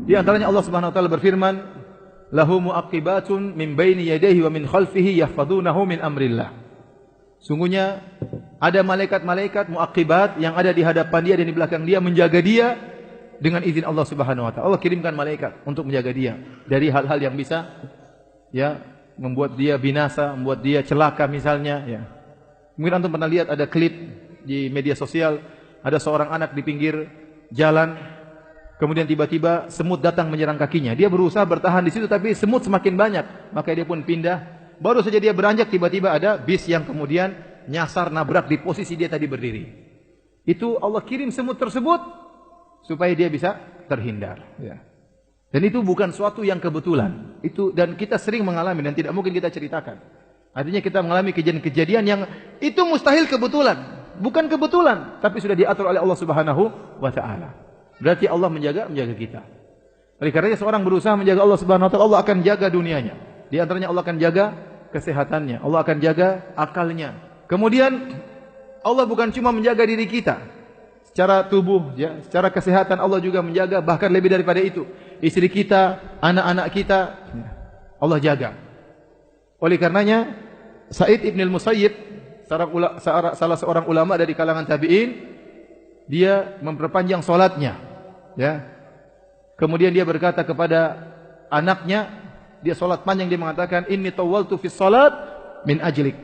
Di antaranya Allah Subhanahu wa taala berfirman, "Lahu mu'aqibatun min baini yadayhi wa min khalfihi yahfazunahu min amrillah." Sungguhnya ada malaikat-malaikat mu'aqibat yang ada di hadapan dia dan di belakang dia menjaga dia dengan izin Allah Subhanahu wa taala. Allah kirimkan malaikat untuk menjaga dia dari hal-hal yang bisa ya membuat dia binasa, membuat dia celaka misalnya ya. Mungkin antum pernah lihat ada klip di media sosial, ada seorang anak di pinggir jalan, kemudian tiba-tiba semut datang menyerang kakinya. Dia berusaha bertahan di situ tapi semut semakin banyak, maka dia pun pindah. Baru saja dia beranjak, tiba-tiba ada bis yang kemudian nyasar nabrak di posisi dia tadi berdiri. Itu Allah kirim semut tersebut supaya dia bisa terhindar ya. Dan itu bukan suatu yang kebetulan. Itu dan kita sering mengalami dan tidak mungkin kita ceritakan. Artinya kita mengalami kejadian-kejadian yang itu mustahil kebetulan, bukan kebetulan, tapi sudah diatur oleh Allah Subhanahu wa taala. Berarti Allah menjaga kita. Oleh karena seorang berusaha menjaga Allah Subhanahu wa taala, Allah akan jaga dunianya. Di antaranya Allah akan jaga kesehatannya, Allah akan jaga akalnya. Kemudian Allah bukan cuma menjaga diri kita secara tubuh ya, secara kesehatan Allah juga menjaga, bahkan lebih daripada itu. Istri kita, anak-anak kita Allah jaga. Oleh karenanya Sa'id ibn al-Musayyib, salah seorang ulama dari kalangan tabi'in, dia memperpanjang salatnya ya. Kemudian dia berkata kepada anaknya, dia salat panjang, dia mengatakan, "Inni tawaltu fis salat min ajlik."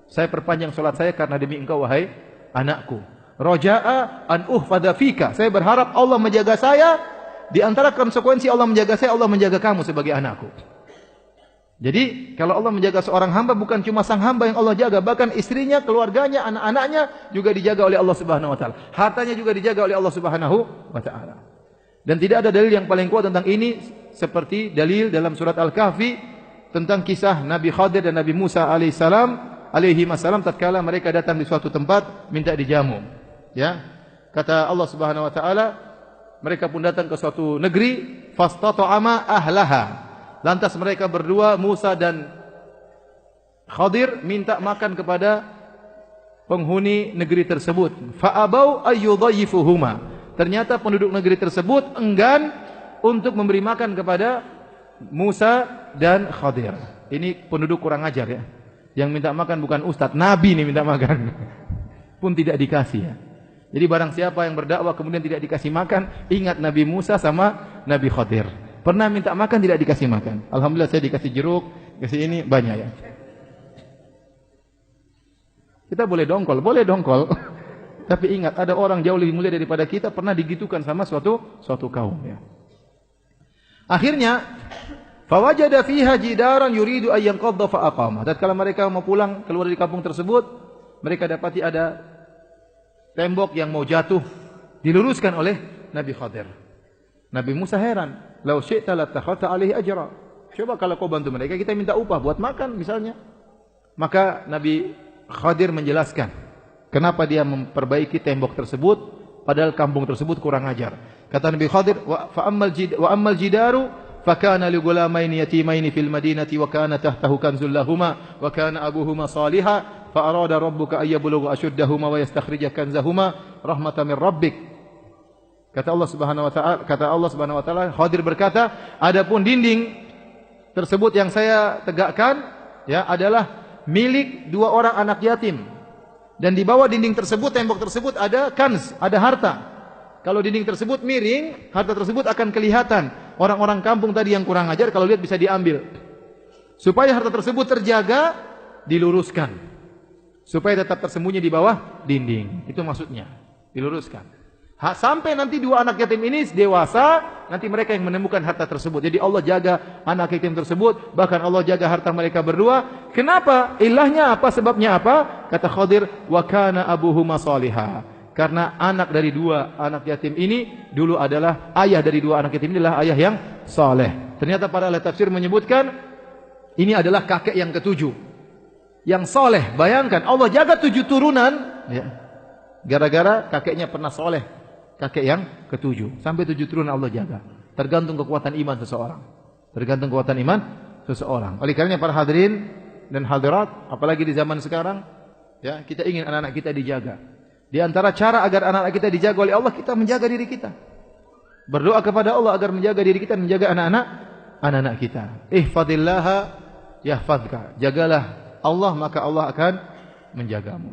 Saya perpanjang salat saya karena demi engkau wahai anakku. Raja'a an uhfadha fika. Saya berharap Allah menjaga saya. Di antara konsekuensi Allah menjaga saya, Allah menjaga kamu sebagai anakku. Jadi kalau Allah menjaga seorang hamba, bukan cuma sang hamba yang Allah jaga, bahkan istrinya, keluarganya, anak-anaknya juga dijaga oleh Allah Subhanahu wa taala. Hartanya juga dijaga oleh Allah Subhanahu wa taala. Dan tidak ada dalil yang paling kuat tentang ini seperti dalil dalam surat Al-Kahfi tentang kisah Nabi Khadir dan Nabi Musa alaihi wasallam tatkala mereka datang di suatu tempat minta dijamu. Ya. Kata Allah Subhanahu wa taala, mereka pun datang ke suatu negeri, fastata'ama ahlaha. Lantas mereka berdua, Musa dan Khadir, minta makan kepada penghuni negeri tersebut. Fa'abau ayyudhayifuhuma. Ternyata penduduk negeri tersebut enggan untuk memberi makan kepada Musa dan Khadir. Ini penduduk kurang ajar ya. Yang minta makan bukan ustadz, nabi nih minta makan. Pun tidak dikasih ya. Jadi barang siapa yang berdakwah kemudian tidak dikasih makan, ingat Nabi Musa sama Nabi Khadir. Pernah minta makan tidak dikasih makan. Alhamdulillah saya dikasih jeruk, kasih ini banyak ya. Kita boleh dongkol. Tapi ingat ada orang jauh lebih mulia daripada kita pernah digitukan sama suatu kaum ya. Akhirnya fawajada fiha jidaran yuridu an yanqadha fa aqama. Tatkala mereka mau pulang keluar dari kampung tersebut, mereka dapati ada tembok yang mau jatuh, diluruskan oleh Nabi Khadir. Nabi Musa heran, "Lau syi'ta latakhadta alaihi ajra." Coba kalau kau bantu mereka, kita minta upah buat makan misalnya. Maka Nabi Khadir menjelaskan kenapa dia memperbaiki tembok tersebut padahal kampung tersebut kurang ajar. Kata Nabi Khadir, "Wa ammal jidaru fakana li gulamaini yatimaini fil madinati wa kana tahtahu kanzul lahumā wa kana abuhuma ṣāliḥan fa arāda rabbuka ay yablugha ashuddahuma wa yastakhrija kanzahuma rahmatan min rabbik." Kata Allah Subhanahu wa taala, Khadir berkata, adapun dinding tersebut yang saya tegakkan ya adalah milik dua orang anak yatim. Dan di bawah dinding tersebut, tembok tersebut ada kanz, ada harta. Kalau dinding tersebut miring, harta tersebut akan kelihatan. Orang-orang kampung tadi yang kurang ajar kalau lihat bisa diambil. Supaya harta tersebut terjaga, diluruskan. Supaya tetap tersembunyi di bawah dinding. Itu maksudnya, diluruskan. Sampai nanti dua anak yatim ini dewasa, nanti mereka yang menemukan harta tersebut. Jadi Allah jaga anak yatim tersebut, bahkan Allah jaga harta mereka berdua. Kenapa? Ilahnya apa? Sebabnya apa? Kata Khadir, wa kana abuhuma ṣāliḥan. Karena anak dari dua anak yatim ini dulu adalah ayah dari dua anak yatim ini adalah ayah yang saleh. Ternyata para ahli tafsir menyebutkan ini adalah kakek yang ketujuh. Yang saleh. Bayangkan Allah jaga 7 turunan ya. Gara-gara kakeknya pernah saleh. Kakek yang ketujuh. Sampai 7 turunan Allah jaga. Tergantung kekuatan iman seseorang. Oleh karenanya para hadirin dan hadirat, apalagi di zaman sekarang, ya, kita ingin anak-anak kita dijaga. Di antara cara agar anak-anak kita dijaga oleh Allah, kita menjaga diri kita. Berdoa kepada Allah agar menjaga diri kita, menjaga anak-anak kita. Ihfadillaha yahfazka. Jagalah Allah, maka Allah akan menjagamu.